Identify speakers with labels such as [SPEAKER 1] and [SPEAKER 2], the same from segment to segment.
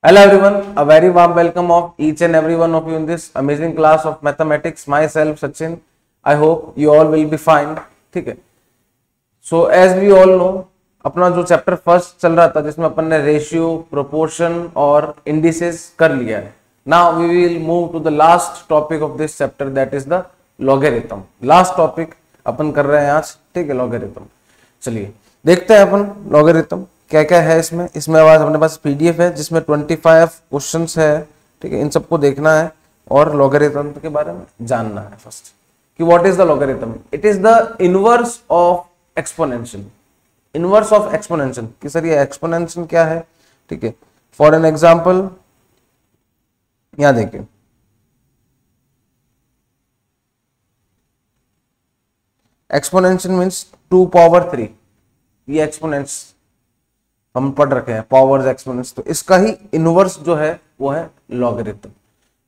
[SPEAKER 1] Hello everyone, a very warm welcome of each and every one of you in this amazing class of mathematics. Myself Sachin. I hope you all will be fine. ठीक है. So as we all know, अपना जो chapter first चल रहा था जिसमें अपन ने ratio, proportion और इंडिसेस कर लिया है. Now we will move to the last topic of this chapter, that is the logarithm. Last topic अपन कर रहे हैं आज. ठीक है, logarithm. चलिए देखते हैं अपन logarithm क्या क्या है इसमें आज अपने पास पीडीएफ है जिसमें 25 क्वेश्चंस है. ठीक है, इन सबको देखना है और लॉगरिथम के बारे में जानना है. फर्स्ट कि what is the logarithm. It is the inverse of exponential. Inverse of exponential कि सर ये एक्सपोनेंशियल क्या है. ठीक है, फॉर एन एग्जांपल यहां देखिए, एक्सपोनेंशियल मींस 2 पावर 3. ये एक्सपोनेंस हम पढ़ रखे हैं, पावर्स एक्सपोनेंस. तो इसका ही इनवर्स जो है वो है लॉगरिथम.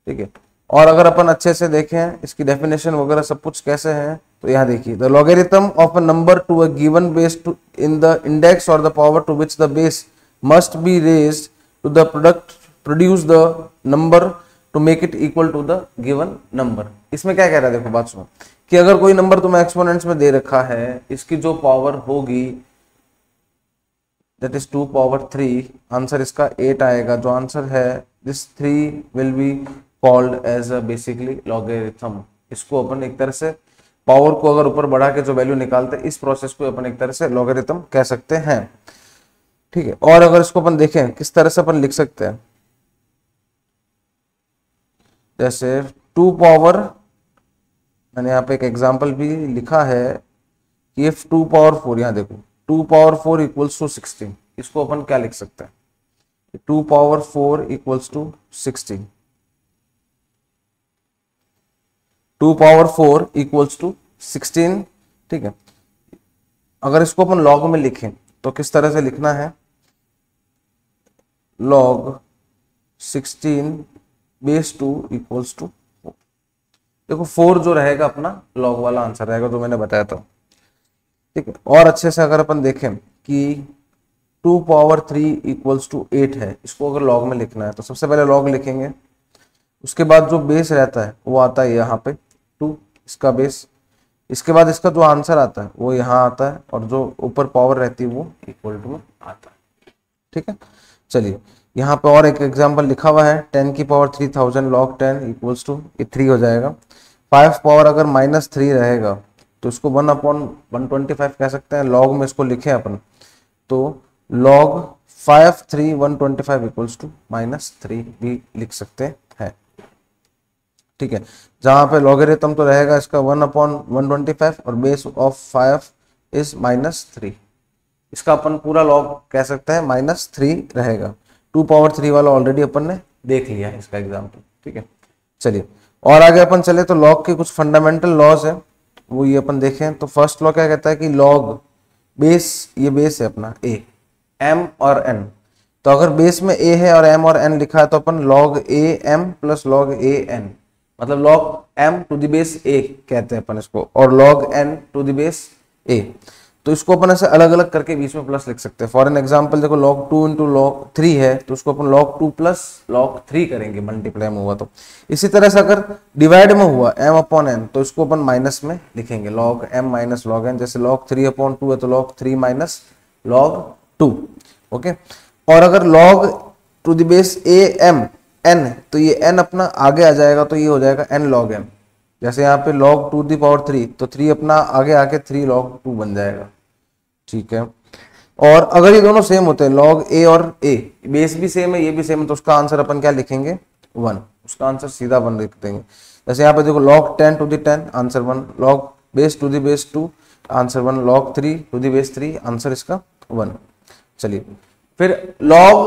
[SPEAKER 1] ठीक है, और अगर अपन अच्छे से देखें इसकी डेफिनेशन वगैरह सब कुछ कैसे है तो यहाँ देखिए, the logarithm of a number to a given base to in the index और the power to which the base must be raised to the product produce the number to make it equal to the given number. इसमें क्या कह रहा है, देखो बात सुनो कि अगर कोई नंबर तुम्हें एक्सपोनेंट्स में दे रखा है, इसकी जो पावर होगी that is 2 power 3, आंसर इसका 8 आएगा. जो आंसर है this 3 will be called as a basically logarithm. इसको अपन एक तरह से पावर को अगर ऊपर बढ़ा के जो वैल्यू निकालते हैं, इस प्रोसेस को अपन एक तरह से logarithm कह सकते हैं. ठीक है, और अगर इसको अपन देखें किस तरह से अपन लिख सकते हैं, जैसे 2 पावर, मैंने यहाँ पे एक एग्जाम्पल भी लिखा है कि if 2 पावर 4, यहाँ देखो 2 पावर 4 इक्वल्स टू 16. इसको अपन क्या लिख सकते हैं, 2 power 4 equals to 16. 2 power 4 equals to 16. ठीक है, अगर इसको अपन लॉग में लिखें तो किस तरह से लिखना है, लॉग 16 बेस 2 इक्वल्स टू 4. देखो 4 जो रहेगा अपना लॉग वाला आंसर रहेगा जो मैंने बताया था. ठीक है, और अच्छे से अगर अपन देखें कि 2 पावर 3 इक्वल्स टू 8 है, इसको अगर लॉग में लिखना है तो सबसे पहले लॉग लिखेंगे. उसके बाद जो बेस रहता है वो आता है यहाँ पे 2, इसका बेस. इसके बाद इसका जो आंसर आता है वो यहाँ आता है और जो ऊपर पावर रहती है वो इक्वल टू में आता है. ठीक है, चलिए यहाँ पे और एक एग्जाम्पल लिखा हुआ है, 10 की पावर 3000 लॉग 10 इक्वल्स टू 3 हो जाएगा. 5 पावर अगर -3 रहेगा तो इसको 1/125 कह सकते हैं. लॉग में इसको लिखे अपन तो लॉग 5 3 125 इक्वल्स टू -3 भी लिख सकते हैं. ठीक है, जहां पे लॉगरिथम तो रहेगा इसका 1/125 और बेस ऑफ 5 इज -3. इसका अपन पूरा लॉग कह सकते हैं -3 रहेगा. 2 पावर 3 वाला ऑलरेडी अपन ने देख लिया है इसका एग्जाम्पल. ठीक है, चलिए और आगे अपन चले तो लॉग के कुछ फंडामेंटल लॉज है वो ये अपन देखें. तो फर्स्ट लॉ क्या कहता है कि लॉग बेस, ये बेस है अपना a, m और n. तो अगर बेस में a है और m और n लिखा है तो अपन log a m plus log a n, मतलब log m to the base a कहते हैं अपन इसको, और log n to the base a. तो इसको अपन ऐसे अलग अलग करके बीच में प्लस लिख सकते हैं. फॉर एन एग्जाम्पल देखो log 2 इंटू log 3 है तो उसको अपन log 2 प्लस log 3 करेंगे, मल्टीप्लाई में हुआ तो. इसी तरह से अगर डिवाइड में हुआ m अपॉन n तो इसको अपन माइनस में लिखेंगे, log m minus log n. जैसे log 3 अपॉन 2 है तो log 3 माइनस log 2. ओके, और अगर log to the base a m n तो ये n अपना आगे आ जाएगा तो ये हो जाएगा n log m. जैसे यहाँ पे log 2 दी पावर 3 तो 3 अपना आगे आके 3 log 2 बन जाएगा. ठीक है, और अगर ये दोनों सेम होते हैं log a और a, बेस भी सेम है ये भी सेम है, तो उसका आंसर अपन क्या लिखेंगे 1. उसका आंसर सीधा 1 लिख देंगे. जैसे यहाँ पे देखो log 10 to the 10 answer 1, log base to the base 2 answer 1, log 3 to the base 3 answer इसका 1. चलिए फिर log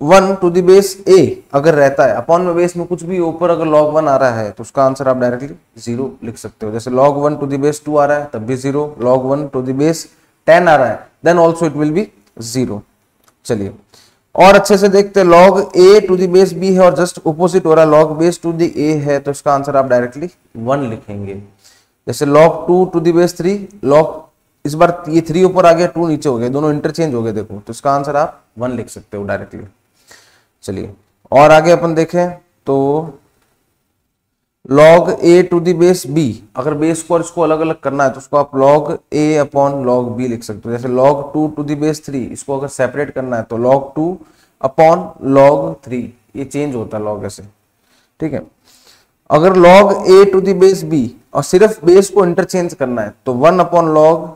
[SPEAKER 1] 1 to the base a अगर रहता है, अपॉन में बेस में कुछ भी ऊपर अगर log 1 आ रहा है तो उसका आंसर आप डायरेक्टली 0 लिख सकते हो. जैसे log 1 टू द बेस 2 आ रहा है तब भी 0, log 1 टू द बेस 10 आ रहा है then also it will be 0. चलिए और अच्छे से देखते हैं, log a to the base b है और जस्ट ऑपोजिट हो रहा है log base to the a है तो इसका आंसर आप डायरेक्टली 1 लिखेंगे. जैसे log 2 to the base 3, log इस बार ये 3 ऊपर आ गया 2 नीचे हो गया, दोनों इंटरचेंज हो गए देखो, तो इसका आंसर आप 1 लिख सकते हो डायरेक्टली. चलिए और आगे अपन देखें तो log a to the base b, अगर बेस को और इसको अलग अलग करना है तो उसको आप log a upon log b लिख सकते हो। जैसे log 2 टू दी बेस 3, इसको अगर सेपरेट करना है तो log 2 अपॉन log 3, ये चेंज होता है log ऐसे, ठीक है। अगर log a to the base b और सिर्फ बेस को इंटरचेंज करना है तो 1 upon log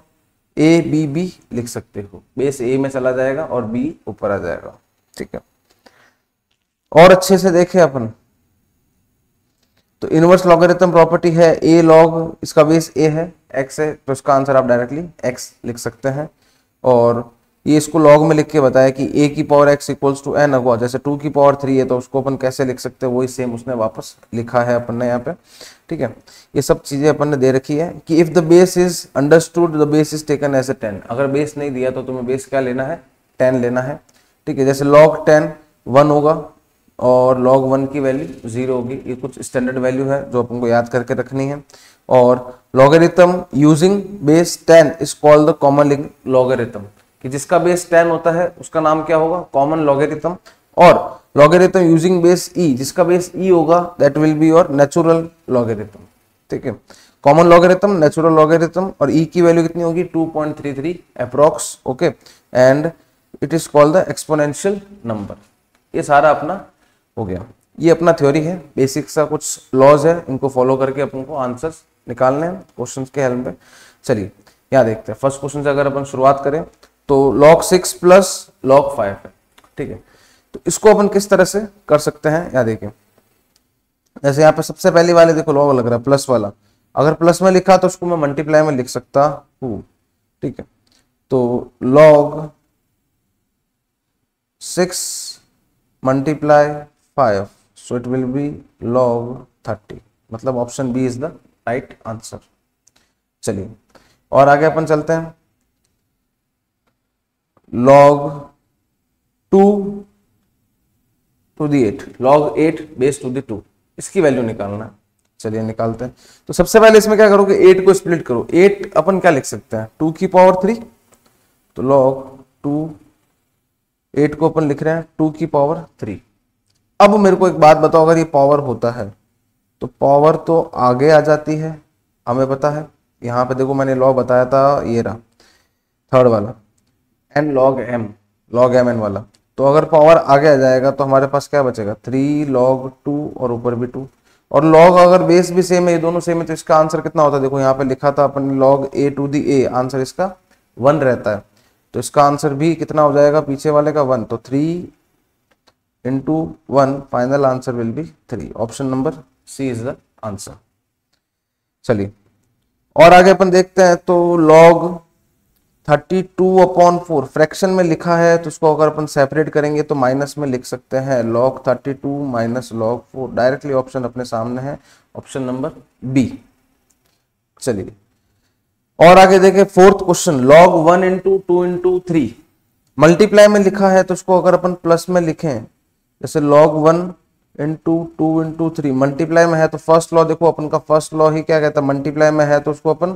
[SPEAKER 1] a b b लिख सकते हो। बेस a में चला जाएगा और b ऊपर आ जाएगा, ठीक है। और अच्छे से देखें अपन तो इनवर्स लॉगरिथम प्रॉपर्टी है a log, इसका बेस a है, x है, तो इसका आंसर आप डायरेक्टली x लिख सकते हैं। और ये इसको log में लिख के बताया कि a की power x equals to n होगा। जैसे 2 की पावर 3 है तो उसको अपन कैसे लिख सकते हैं, वही सेम उसने वापस लिखा है अपन ने यहाँ पे, ठीक है। ये सब चीजें अपन ने दे रखी है कि if the base is understood the base is taken as a 10, अगर बेस नहीं दिया तो तुम्हें बेस क्या लेना है, 10 लेना है, ठीक है। जैसे log 10 1 होगा और log 1 की वैल्यू 0 होगी। ये कुछ स्टैंडर्ड वैल्यू है जो अपन को याद करके रखनी है। और logarithm using base 10 is called the common logarithm, कि जिसका बेस 10 होता है उसका नाम क्या होगा, कॉमन लॉगरिथम। और लॉगरिथम यूजिंग बेस e, जिसका बेस e होगा that will be your natural logarithm, ठीक है। कॉमन लॉगरिथम, नेचुरल लॉगरिथम, और e की वैल्यू कितनी होगी 2.33 approx, okay. And it is called the exponential number. ये सारा अपना हो गया। ये अपना थ्योरी है, बेसिक सा कुछ लॉज है, इनको फॉलो करके अपन को आंसर्स निकालने हैं क्वेश्चंस के हेल्प में। चलिए यहाँ देखते हैं। फर्स्ट क्वेश्चन से अगर अपन शुरुआत करें तो log 6 प्लस log 5 है, ठीक है। तो इसको अपन किस तरह से कर सकते हैं, यहाँ देखिए। जैसे यहाँ पे सबसे पहली वाले देखो log लग रहा है प्लस वाला, अगर प्लस में लिखा तो उसको मैं मल्टीप्लाई में लिख सकता हूँ, ठीक है। तो log 6 multiply 5, so it will be log 30, मतलब option b is the right answer. चलिए और आगे अपन चलते हैं। log 2 to the 8, log 8 base to the 2, इसकी वैल्यू निकालना है। चलिए निकालते हैं। तो सबसे पहले इसमें क्या करोगे, 8 को स्प्लिट करो। 8 अपन क्या लिख सकते हैं, 2 की पावर 3, तो log 2, 8 को अपन लिख रहे हैं 2 की पावर 3। अब मेरे को एक बात बताओ, अगर ये पावर होता है तो पावर तो आगे आ जाती है, हमें पता है। यहाँ पे देखो मैंने लॉ बताया था, ये रहा थर्ड वाला, एन लॉग एम एन वाला। तो अगर पावर आगे आ जाएगा तो हमारे पास क्या बचेगा, 3 log 2 और ऊपर भी 2। और लॉग अगर बेस भी सेम है, ये दोनों सेम है, तो इसका आंसर कितना होता है, देखो यहाँ पे लिखा था अपन log a to the a, answer इसका 1 रहता है। तो इसका आंसर भी कितना हो जाएगा, पीछे वाले का 1, तो 3 into 1, final answer will be 3। Option number c is the answer. चलिए और आगे अपन देखते हैं। तो log 32/4 फ्रैक्शन में लिखा है, तो उसको अगर अपन सेपरेट करेंगे तो माइनस में लिख सकते हैं, log 32 minus log 4। Directly option अपने सामने है, ऑप्शन नंबर बी। चलिए और आगे देखें fourth question, log 1 into 2 into 3 multiply में लिखा है, तो उसको अगर अपन प्लस में लिखें, जैसे log 1 into 2 into 3 मल्टीप्लाई में है, तो फर्स्ट लॉ देखो अपन का, फर्स्ट लॉ ही क्या कहता है, मल्टीप्लाई में है तो उसको अपन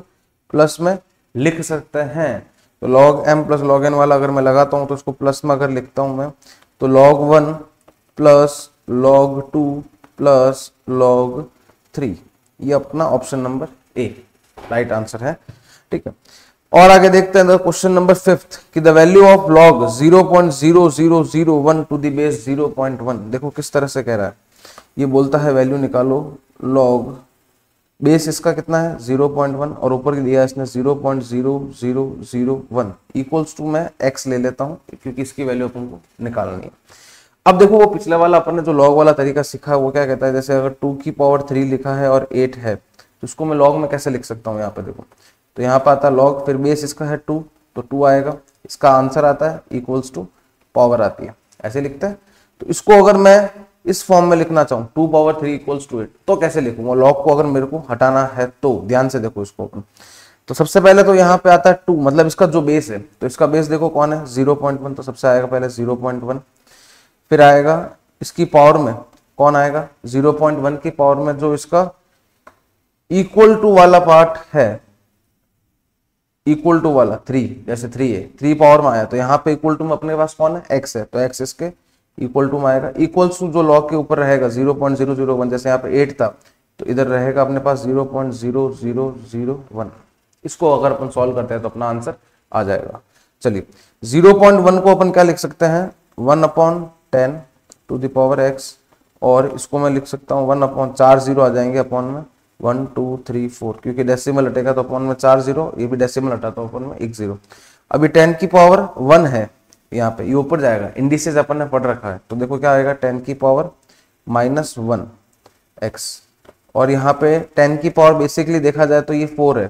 [SPEAKER 1] प्लस में लिख सकते हैं। तो log m plus log n वाला अगर मैं लगाता हूं तो उसको प्लस में अगर लिखता हूं मैं, तो log 1 plus log 2 plus log 3, ये अपना ऑप्शन नंबर ए राइट आंसर है, ठीक है। और आगे देखते हैं क्वेश्चन नंबर 5 कि the value of log 0.0001 to the base 0.1। देखो किस तरह से कह रहा है, ये बोलता है वैल्यू निकालो log, बेस इसका कितना है 0.1 और ऊपर दिया इसने 0.0001 इक्वल्स टू, मैं x ले लेता हूँ क्योंकि इसकी वैल्यू अपन को निकालनी है। अब देखो वो पिछले वाला अपन ने जो log वाला तरीका सीखा है वो क्या कहता है, जैसे अगर 2 की पावर 3 लिखा है और 8 है तो उसको मैं log में कैसे लिख सकता हूँ, यहाँ पे देखो, तो यहाँ पे आता है log, फिर बेस इसका है 2 तो 2 आएगा, इसका आंसर आता है इक्वल्स टू पावर आती है, ऐसे लिखता है। तो इसको अगर मैं इस फॉर्म में लिखना चाहूँ 2 पावर 3 इक्वल्स टू 8 तो कैसे लिखूंगा, log को अगर मेरे को हटाना है तो ध्यान से देखो इसको। तो सबसे पहले तो यहाँ पे आता है 2, मतलब इसका जो बेस है, तो इसका बेस देखो कौन है 0.1, तो सबसे आएगा पहले 0.1, फिर आएगा इसकी पावर में कौन आएगा 0.1 की पावर में जो इसका इक्वल टू वाला पार्ट है, इक्वल टू वाला 3, जैसे 3 है 3 पावर में आया, तो यहाँ पे इक्वल टू में अपने पास कौन है x है, तो x इसके इक्वल टू में आएगा, इक्वल्स टू जो लॉग के ऊपर रहेगा 0.001, जैसे यहाँ पे 8 था तो इधर रहेगा अपने पास 0.0001। इसको अगर अपन सॉल्व करते हैं तो अपना आंसर आ जाएगा। चलिए 0.1 को अपन क्या लिख सकते हैं, 1/10 टू द पावर x, और इसको मैं लिख सकता हूँ 1/4 जीरो आ जाएंगे अपॉन में 1 2 3 4, क्योंकि डेसिमल हटेगा तो अपॉन में 4 जीरो, ये भी डेसिमल हटा तो अपॉन में 1 जीरो। अभी 10 की पावर 1 है यहाँ पे, ये ऊपर जाएगा, इंडिसेस अपन ने पढ़ रखा है, तो देखो क्या आएगा 10 की पावर -1 x, और यहाँ पे 10 की पावर बेसिकली देखा जाए तो ये 4 है,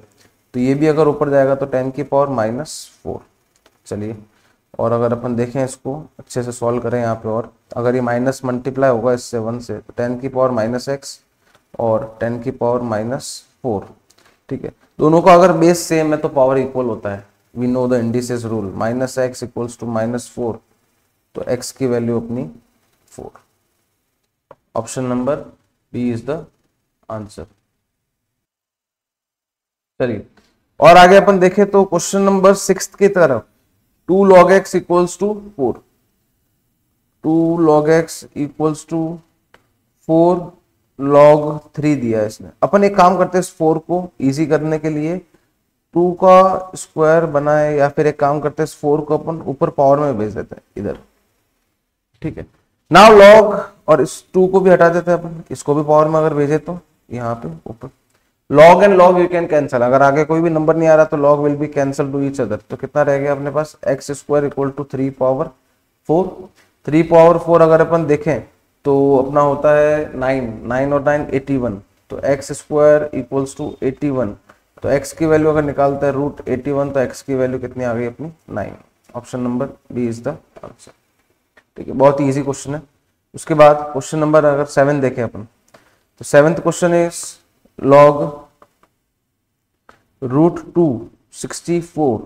[SPEAKER 1] तो ये भी अगर ऊपर जाएगा तो 10 की पावर -4। चलिए, और अगर अपन देखें इसको अच्छे से सॉल्व करें यहाँ पे, और अगर ये माइनस मल्टीप्लाई होगा इससे 1 से, तो 10 की पावर -x और 10 की पावर -4, ठीक है। दोनों का अगर बेस सेम है तो पावर इक्वल होता है, we know the indices rule, -x equals to -4, तो x की वैल्यू अपनी 4। Option number b is the answer. चलिए, और आगे अपन देखें तो क्वेश्चन नंबर 6 की तरफ, 2 log x equals to 4, 2 log x equals to 4 log 3 दिया है इसने। अपन एक काम करते हैं, इस 4 को इजी करने के लिए 2 का स्क्वायर बनाए, या फिर एक काम करते हैं इस 4 को अपन ऊपर पावर में भेज देते हैं इधर, ठीक है। नाउ log, और इस 2 को भी हटा देते हैं अपन, इसको भी पावर में अगर भेजे तो यहाँ पे ऊपर log and log you can cancel, अगर आगे कोई भी नंबर नहीं आ रहा तो log will be cancel to each other, तो कितना रह गया अपने पास x square equal to 3 power 4। 3 power 4 अगर अपन देखें तो अपना होता है 9 और 9 81, तो x स्क्वायर इक्वल्स टू 81, तो x की वैल्यू अगर निकालते हैं √81, तो x की वैल्यू कितनी आ गई अपनी 9। Option number b is the answer, ठीक है। बहुत ही ईजी क्वेश्चन है। उसके बाद क्वेश्चन नंबर अगर 7 देखें अपन, तो 7th question is log √264,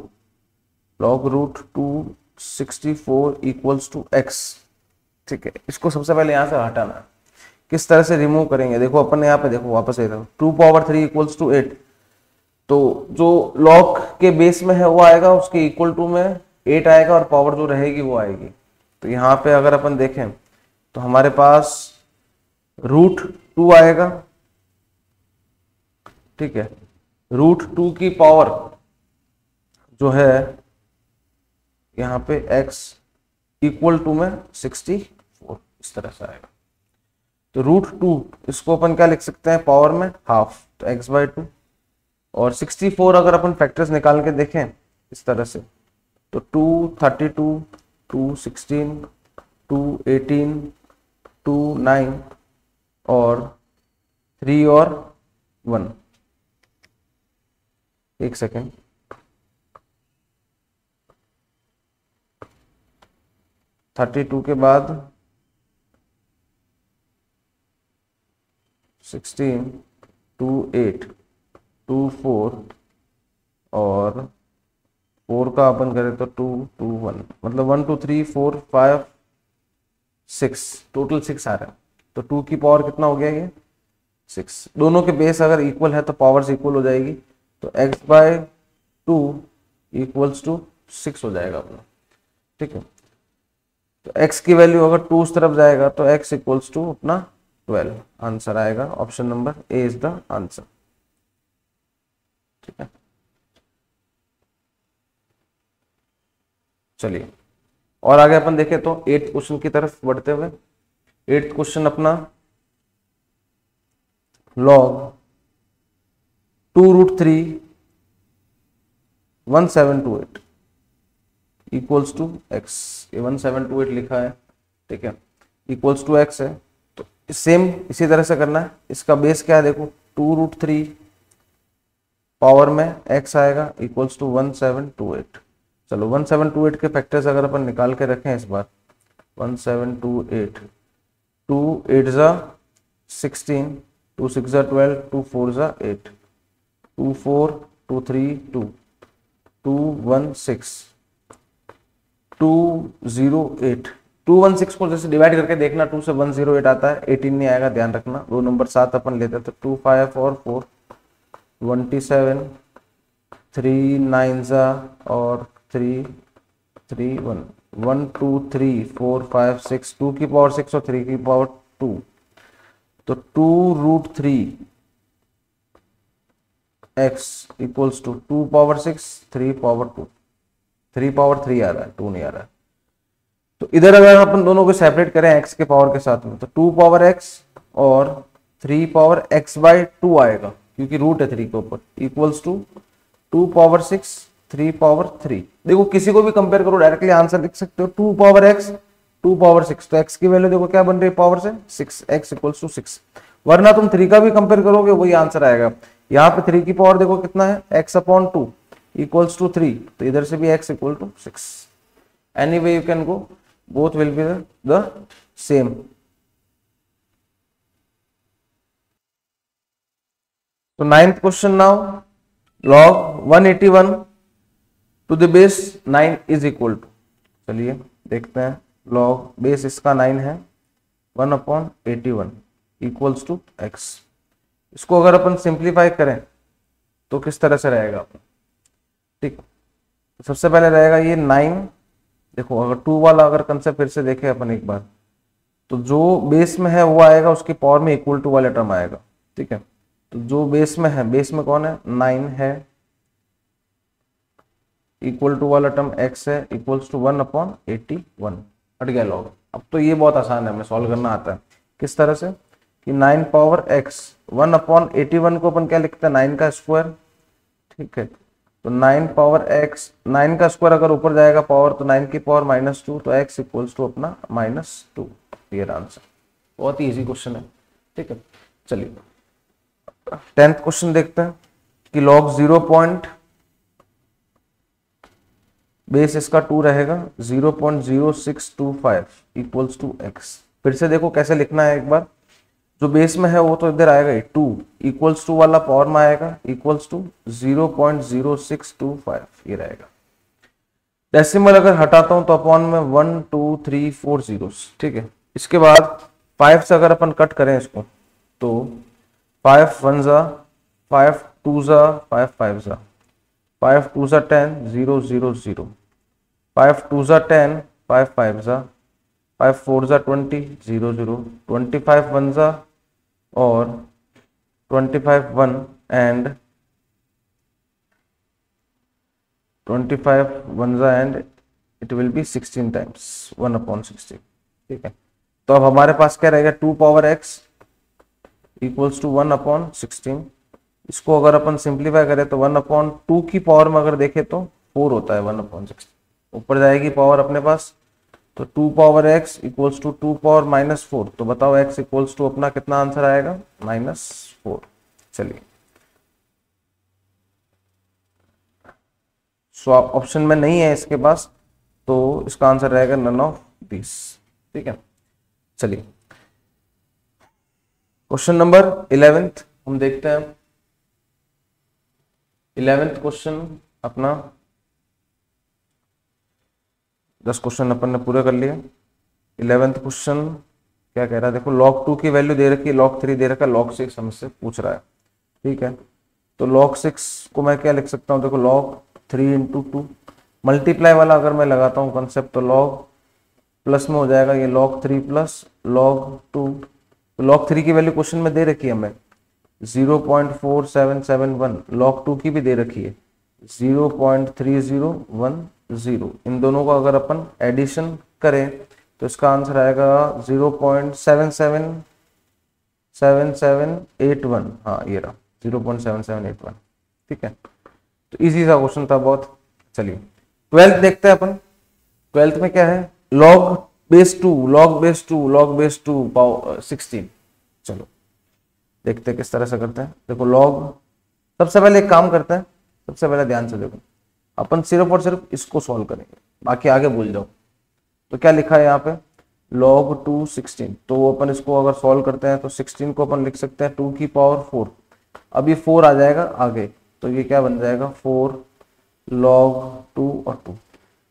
[SPEAKER 1] log √264 equals to x, ठीक है। इसको सबसे पहले यहां से हटाना है, किस तरह से रिमूव करेंगे, देखो अपन यहाँ पे देखो वापस आ रहा 2 पावर 3 इक्वल्स टू 8, तो जो log के बेस में है वो आएगा, उसके इक्वल टू में 8 आएगा, और पावर जो रहेगी वो आएगी। तो यहाँ पे अगर अपन देखें तो हमारे पास √2 आएगा, ठीक है। √2 की पावर जो है यहाँ पे x इक्वल टू में 64, इस तरह से आएगा। तो √2 इसको अपन क्या लिख सकते हैं पावर में हाफ, तो x/2, और 64 अगर अपन फैक्टर्स निकाल के देखें इस तरह से, तो 2 32 2 16 2 18 2 9 और 3 और 1, एक सेकेंड, 32 के बाद 16 2 8 2 4 और 4 का अपन करें तो 2 2 1, मतलब 1 2 3 4 5 6, टोटल 6 आ रहा है। तो 2 की पावर कितना हो गया ये 6। दोनों के बेस अगर इक्वल है तो पावर्स इक्वल हो जाएगी, तो x/2 इक्वल्स टू 6 हो जाएगा अपना, ठीक है। तो x की वैल्यू अगर 2 उस तरफ जाएगा तो x इक्वल्स टू अपना 12, आंसर आएगा। Option number A is the answer, ठीक है। चलिए, और आगे अपन देखें तो 8th क्वेश्चन की तरफ बढ़ते हुए, 8th क्वेश्चन अपना log 2√3 1728 इक्वल्स टू x, ये 1728 लिखा है, ठीक है, इक्वल्स टू x है, तो सेम इसी तरह से करना है। इसका बेस क्या है देखो, 2√3 पावर में x आएगा इक्वल्स टू 1728। चलो 1728 के फैक्टर्स अगर अपन निकाल के रखें इस बार, 1728, 2 8 जा 16, 2 6 जा 12, 2 4 जा 8, 2 4 2 3 2 2 1 6 2 0 8, 2 1 6 को जैसे डिवाइड करके देखना, 2 से 108 आता है, 18 नहीं आएगा, ध्यान रखना। 2 नंबर 7 अपन लेते हैं तो 2 5 और 4 27, 3 9 जा और 3 3 1, 1 2 3 4 5 6, 2 की पावर 6 और 3 की पावर 2, तो 2√3 x equals to 2 power 6 3 power 2, 3 power 3 आ रहा है, 2 नहीं आ रहा है। तो इधर अगर अपन दोनों को सेपरेट करें x के पावर के साथ में, तो 2 पावर x और 3 पावर x बाई 2 आएगा, क्योंकि रूट है 3 के ऊपर, इक्वल्स टू 2 पावर 6 3 पावर 3। देखो किसी को भी कंपेयर करो, डायरेक्टली आंसर लिख सकते हो 2 पावर x 2 पावर 6, तो x की वैल्यू देखो क्या बन रही है पावर से 6, x इक्वल्स टू 6। वरना तुम 3 का भी कंपेयर करोगे वही आंसर आएगा। यहाँ पे 3 की पावर देखो कितना है, x अपॉन 2 इक्वल्स टू 3, तो इधर से भी x equal to 6। Any way you can go, both will be the same. So ninth question now, log 181 to the base 9 is equal to, चलिए देखते हैं, log बेस इसका 9 है, 1/81 इक्वल्स टू x। इसको अगर अपन सिंप्लीफाई करें तो किस तरह से रहेगा, ठीक। सबसे पहले रहेगा ये 9, देखो अगर 2 वाला अगर कंसेप्ट फिर से देखें अपन एक बार, तो जो बेस में है वो आएगा, उसकी पावर में इक्वल टू वाला टर्म आएगा, ठीक है। तो जो बेस में है, बेस में कौन है 9 है, इक्वल टू वाला टर्म x है, इक्वल्स टू 1/81, हट गया लॉग। अब तो ये बहुत आसान है, हमें सॉल्व करना आता है। किस तरह से कि 9 पावर x 1/81 को अपन क्या लिखते हैं 9 का स्क्वायर, ठीक है। तो 9 पावर x, 9 का स्क्वायर अगर ऊपर जाएगा पावर, तो 9 की पावर -2, तो x इक्वल्स टू अपना -2। क्लियर आंसर, बहुत ही इजी क्वेश्चन है, ठीक है। चलिए 10th क्वेश्चन देखते हैं कि log 0 पॉइंट बेस इसका 2 रहेगा, 0.0625 इक्वल्स टू x। फिर से देखो कैसे लिखना है एक बार, जो बेस में है वो तो इधर आएगा 2, इक्वल्स टू वाला पावर में आएगा, इक्वल्स टू 0.0625 ये रहेगा। डेसिमल अगर हटाता हूं तो अपॉन में 1 2 3 4 जीरोस, ठीक है। इसके बाद 5 से अगर अपन कट करें इसको, तो 5 1 जा 5 2 जा 5 5 जा 5 2 जा 10 0 0 0, 5 2 जा 10 5 5 जा 5 4 जा 20 0 0, 25 1 जा और 25 1 एंड 25 1 जा and it will B 16 times 1/16, ठीक है। तो अब हमारे पास क्या रहेगा 2 पावर x इक्वल्स टू 1/16। इसको अगर अपन सिंप्लीफाई करें तो 1/2 की पावर में अगर देखें तो 4 होता है, 1/16 ऊपर जाएगी पावर अपने पास, तो 2 power x equals to 2 power -4। तो बताओ x इक्वल्स टू अपना कितना आंसर आएगा -4। चलिए स्वाप ऑप्शन में नहीं है इसके पास, तो इसका आंसर रहेगा नन ऑफ दिस, ठीक है। चलिए क्वेश्चन नंबर 11th हम देखते हैं। 11th क्वेश्चन अपना 10 क्वेश्चन अपन ने पूरे कर लिए। 11th क्वेश्चन क्या कह रहा है, देखो log 2 की वैल्यू दे रखी है, log 3 दे रखा है, log 6 हमसे पूछ रहा है, ठीक है। तो log 6 को मैं क्या लिख सकता हूँ, देखो log 3 × 2 मल्टीप्लाई वाला अगर मैं लगाता हूँ कंसेप्ट, तो log प्लस में हो जाएगा ये log 3 प्लस log 2। तो log 3 की वैल्यू क्वेश्चन में दे रखी है हमें 0.4771, log 2 की भी दे रखी है 0.3010। इन दोनों का अगर अपन एडिशन करें तो इसका आंसर आएगा 0.7781, हाँ ये रहा 0.7781, ठीक है। तो इजी सा क्वेश्चन था बहुत। चलिए 12th देखते हैं अपन। 12th में क्या है, log base 2 log base 2 log base 2 power 16। चलो देखते हैं किस तरह से करते हैं। देखो log, सबसे पहले एक काम करते हैं, सबसे पहले ध्यान से देखो, अपन सिर्फ और सिर्फ इसको सॉल्व करेंगे, बाकी आगे भूल जाओ। तो क्या लिखा है यहाँ पे log 2 16, तो अपन इसको अगर सॉल्व करते हैं तो 16 को अपन लिख सकते हैं 2 की पावर 4। अब ये 4 आ जाएगा आगे, तो ये क्या बन जाएगा 4 log 2 और 2।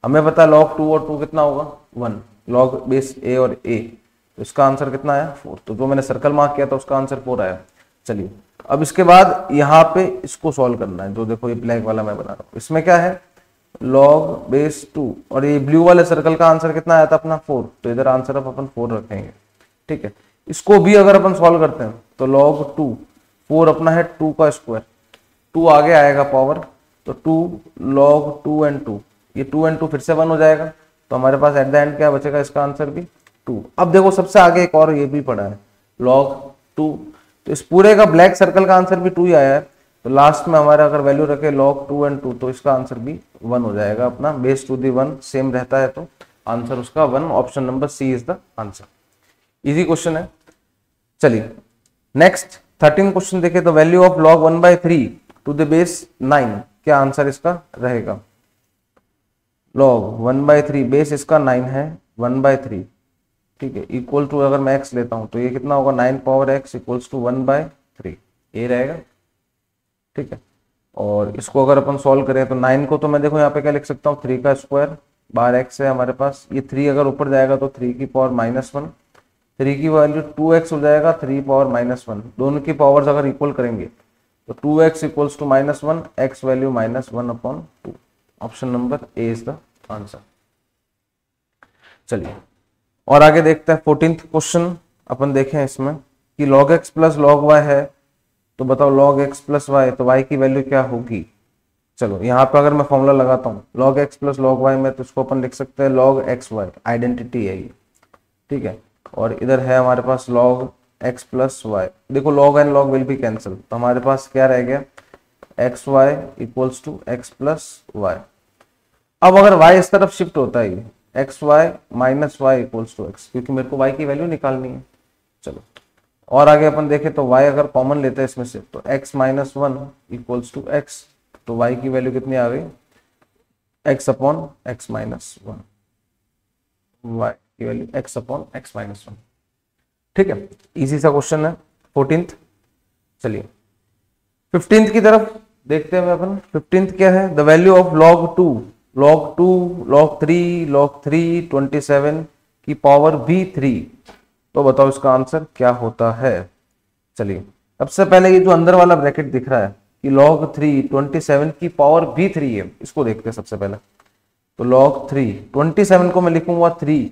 [SPEAKER 1] हमें पता है log 2 और 2 कितना होगा 1, log बेस a और a, तो इसका आंसर कितना आया 4। तो जो मैंने सर्कल मार्क किया था उसका आंसर 4 आया। चलिए अब इसके बाद यहाँ पे इसको सॉल्व करना है, जो देखो ये ब्लैक वाला मैं बना रहा हूँ। इसमें क्या है लॉग बेस 2, और ये ब्लू वाले सर्कल का आंसर कितना आया था अपना 4, तो इधर आंसर अब अपन 4 रखेंगे। ठीक है, इसको भी अगर अपन सॉल्व करते हैं तो log 2, 4 अपना है 2 का स्क्वायर, 2 आगे आएगा पावर, तो 2 log 2 एंड 2, ये 2 एंड 2 फिर से 1 हो जाएगा, तो हमारे पास एट द एंड क्या बचेगा, इसका आंसर भी 2। अब देखो सबसे आगे एक और ये भी पड़ा है log 2, तो इस पूरे का ब्लैक सर्कल का आंसर भी 2 ही आया है, तो लास्ट में हमारा अगर वैल्यू रखे log 2 एंड 2, तो इसका आंसर भी 1 हो जाएगा अपना, बेस टू दी 1 सेम रहता है तो आंसर उसका 1, option number c is the answer. Easy question है। चलिए नेक्स्ट 13 क्वेश्चन देखें, तो value of log 1/3 to the base 9, क्या आंसर इसका रहेगा। log 1/3 बेस इसका 9 है, 1/3, ठीक है, इक्वल टू अगर मैं x लेता हूं तो ये कितना होगा 9 पावर x इक्वल्स टू 1/3, ये रहेगा। ठीक है, और इसको अगर अपन सॉल्व करें तो 9 को तो मैं देखो यहाँ पे क्या लिख सकता हूँ 3 का स्क्वायर, बाहर x है हमारे पास, ये 3 अगर ऊपर जाएगा तो 3 की पावर -1, 3 की वैल्यू 2x हो जाएगा, 3 पावर -1, दोनों की पावर्स अगर इक्वल करेंगे तो 2x equals to -1, x value -1/2, option number A is the answer. चलिए और आगे देखते हैं 14th क्वेश्चन, अपन देखें इसमें कि log x plus log y है, तो बताओ log x प्लस y, तो y की वैल्यू क्या होगी। चलो यहाँ पे अगर मैं फॉर्मूला लगाता हूँ log x plus log y में, तो इसको अपन लिख सकते हैं log xy, आइडेंटिटी है ये। ठीक है, और इधर है हमारे पास log x प्लस y, देखो log and log will be cancel, तो हमारे पास क्या रह गया x y equals to x plus y. अब अगर y इस तरफ शिफ्ट होता है x y minus y equals to x, क्योंकि मेरे को y की वैल्यू निकालनी है। चलो और आगे अपन देखें तो y अगर कॉमन लेते हैं इसमें से, तो x minus 1 equals to x, तो y की वैल्यू कितनी आ गई x upon x minus 1, y की वैल्यू x अपॉन एक्स माइनस 1। ठीक है, इजी सा क्वेश्चन है 14th। चलिए 15th की तरफ देखते हैं अपन। 15th क्या है, the value of log 2, log 2, log 3, log 3 27 की पावर भी 3, तो बताओ इसका आंसर क्या होता है। चलिए सबसे पहले ये जो अंदर वाला ब्रैकेट दिख रहा है कि log 3 27 की पावर भी 3 है, इसको देखते हैं सबसे पहले। तो log 3 27 को मैं लिखूंगा 3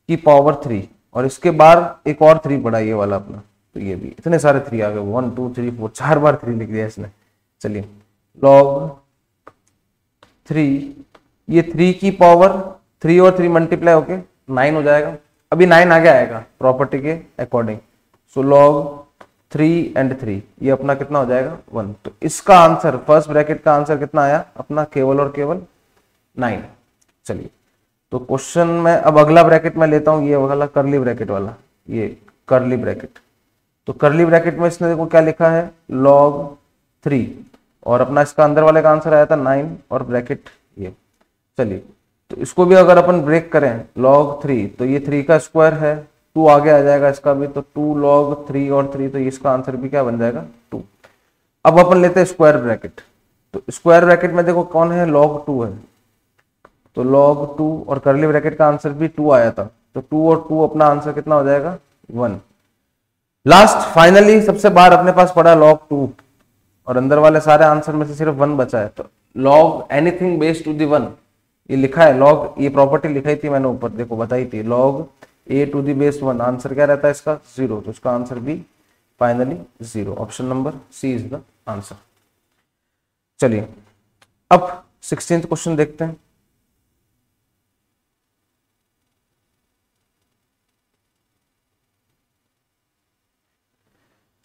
[SPEAKER 1] की पावर 3, और इसके बाद एक और 3 पड़ा ये वाला अपना, तो ये भी इतने सारे 3 आ गए, 1 2 3 4, 4 बार 3 लिख दिया इसने। चलिए log 3, ये 3 की पावर 3 और 3 मल्टीप्लाई होके 9 हो जाएगा, अभी 9 आगे आएगा प्रॉपर्टी के अकॉर्डिंग, सो log 3 एंड 3 ये अपना कितना हो जाएगा 1, तो इसका आंसर फर्स्ट ब्रैकेट का आंसर कितना आया अपना केवल और केवल 9। चलिए तो क्वेश्चन में अब अगला ब्रैकेट में लेता हूं, ये वाला करली ब्रैकेट वाला, ये करली ब्रैकेट, तो करली ब्रैकेट में इसने देखो क्या लिखा है log 3, और अपना इसका अंदर वाले का आंसर आया था 9 और ब्रैकेट ये। चलिए तो इसको भी अगर अपन ब्रेक करें log 3, तो ये 3 का स्क्वायर है, 2 आगे आ जाएगा इसका भी, तो 2 log 3 और 3, तो इसका आंसर भी क्या बन जाएगा 2। अब अपन लेते हैं स्क्वायर ब्रैकेट, तो स्क्वायर ब्रैकेट में देखो कौन है log 2 है, तो log 2 और करली ब्रैकेट का आंसर भी 2 आया था, तो 2 और 2 अपना आंसर कितना हो जाएगा 1। लास्ट फाइनली सबसे बाहर अपने पास पड़ा log 2, और अंदर वाले सारे आंसर में से सिर्फ 1 बचा है, तो log anything base to the 1, ये लिखा है log, ये प्रॉपर्टी लिखाई थी मैंने ऊपर देखो बताई थी, log a to the base 1, answer क्या रहता है इसका 0, तो इसका आंसर भी finally 0, option number c is the answer. चलिए अब 16th क्वेश्चन देखते हैं।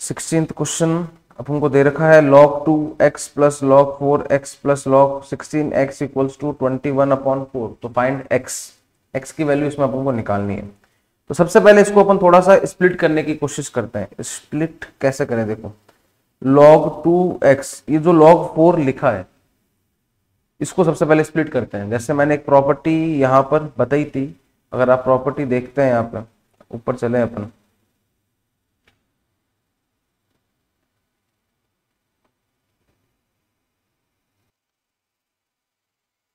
[SPEAKER 1] सिक्सटींथ क्वेश्चन अपन को दे रखा है log 2x plus log 4x plus log 16x equals to 21/4, तो फाइंड x, x की वैल्यू इसमें अपन को निकालनी है। तो सबसे पहले इसको अपन थोड़ा सा स्प्लिट करने की कोशिश करते हैं। स्प्लिट कैसे करें, देखो log 2x, ये जो log 4 लिखा है इसको सबसे पहले स्प्लिट करते हैं। जैसे मैंने एक प्रॉपर्टी यहाँ पर बताई थी, अगर आप प्रॉपर्टी देखते हैं यहाँ पे ऊपर चले अपन,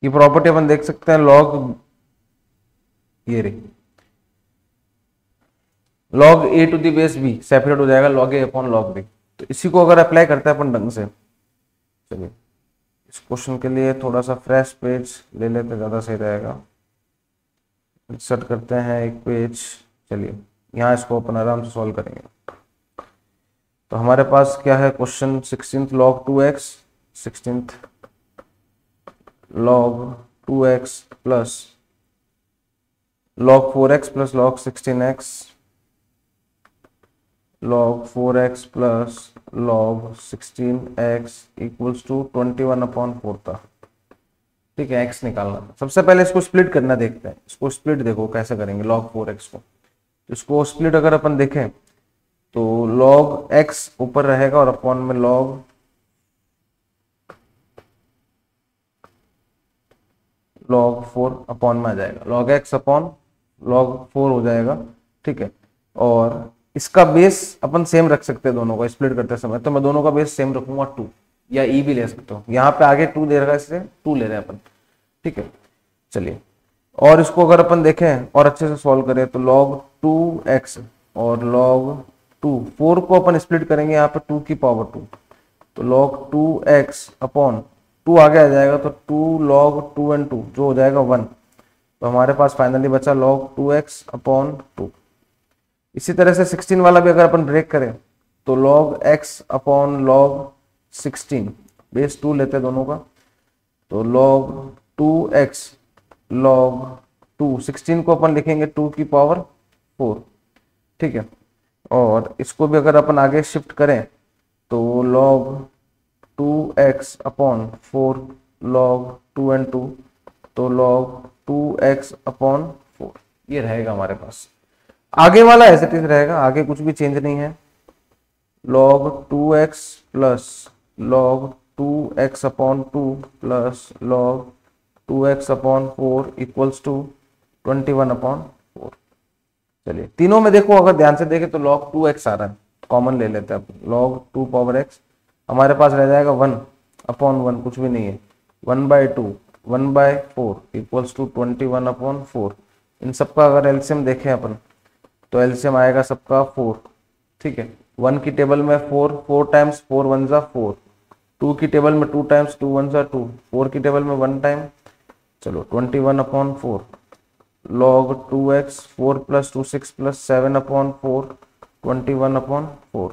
[SPEAKER 1] ये प्रॉपर्टी अपन देख सकते हैं log, ये रही log a to the base b separate हो जाएगा log a upon log b, तो इसी को अगर अप्लाई करते हैं अपन ढंग से, चलिए इस क्वेश्चन के लिए थोड़ा सा फ्रेश पेज ले लेते ज़्यादा सही रहेगा। इंसर्ट करते हैं एक पेज। चलिए यहाँ इसको अपन आराम से सॉल्व करेंगे। तो हमारे पास क्या है question, 16th log 2x, 16th log 2x plus log 4x plus log 16x, log 4x plus log 16x equals to 21/4 था। ठीक है, x निकालना। सबसे पहले इसको स्प्लिट करना देखते हैं। इसको स्प्लिट देखो कैसे करेंगे log 4x को। इसको स्प्लिट अगर अपन देखें तो log x ऊपर रहेगा और अपॉन में log log 4 अपॉन में आ जाएगा। log x अपॉन log 4 हो जाएगा। ठीक है, और इसका बेस अपन सेम रख सकते हैं दोनों का स्प्लिट करते समय। तो मैं दोनों का बेस सेम रखूंगा 2, या e भी ले सकता हूँ। यहाँ पे आगे 2 दे रखा है इसलिए 2 ले रहे हैं अपन। ठीक है, चलिए और इसको अगर अपन देखें और अच्छे से सॉल्व करें तो log 2x और log 2, 4 को अपन स्प्लिट करेंगे यहाँ पे 2 की पावर 2, तो log 2x अपॉन 2 आगे आ जाएगा तो 2 log 2 and 2 जो हो जाएगा 1। तो हमारे पास फाइनली बचा log 2x अपॉन 2। इसी तरह से 16 वाला भी अगर अपन ब्रेक करें तो log x upon log 16, base 2 लेते हैं दोनों का, तो log 2x log 2, 16 को अपन लिखेंगे 2 की पावर 4। ठीक है, और इसको भी अगर अपन आगे शिफ्ट करें तो log 2x upon 4 log 2 and 2, तो log 2x अपॉन 4 ये रहेगा हमारे पास। आगे वाला ऐसे इट रहेगा, आगे कुछ भी चेंज नहीं है। log 2x plus log 2x upon 2 plus log 2x upon 4 equals to 21/4। चलिए तीनों में देखो, अगर ध्यान से देखें तो log 2x आ रहा है, कॉमन ले लेते हैं अपन। log 2 पावर x हमारे पास रह जाएगा 1/1, कुछ भी नहीं है, 1/2, 1/4 इक्वल्स टू 21/4। इन सबका अगर एलसीएम देखें अपन तो एलसीएम आएगा सबका 4। ठीक है, 1 की टेबल में 4 टाइम्स 4 1 जा 4, 2 की टेबल में 2 टाइम्स 2 1 जा 2, 4 की टेबल में 1 टाइम। चलो 21/4 log 2x 4 प्लस 2 6 प्लस 7/4 21/4।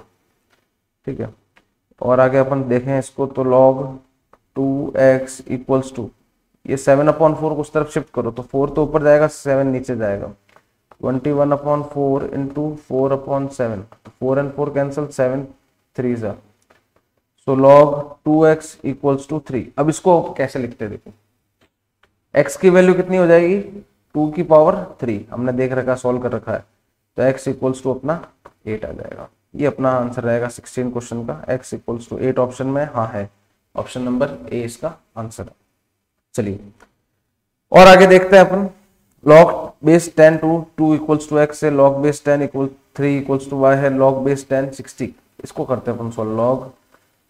[SPEAKER 1] ठीक है, और आगे अपन देखें इसको तो log 2x इक्वल्स टू, ये 7/4 को उस तरफ शिफ्ट करो तो 4 तो ऊपर जाएगा, 7 नीचे जाएगा, 21/4 इंटू 4/7, 4 and 4 कैंसिल, 7 3 जा, सो log 2x इक्वल्स टू 3। अब इसको कैसे लिखते हैं देखो, x की वैल्यू कितनी हो जाएगी 2 की पावर 3, हमने देख रखा सॉल्व कर रखा है, तो x इक्वल्स टू अपना 8 आ जाएगा। ये अपना आंसर रहेगा 16 क्वेश्चन का, x इक्वल्स टू 8 ऑप्शन में हाँ है, ऑप्शन नंबर ए इसका आंसर है। चलिए और आगे देखते हैं अपन, log base 10 to 2 equals to x से log base 10 equal 3 equals to y है, log बेस 10 60, इसको करते हैं अपन सॉल्व। log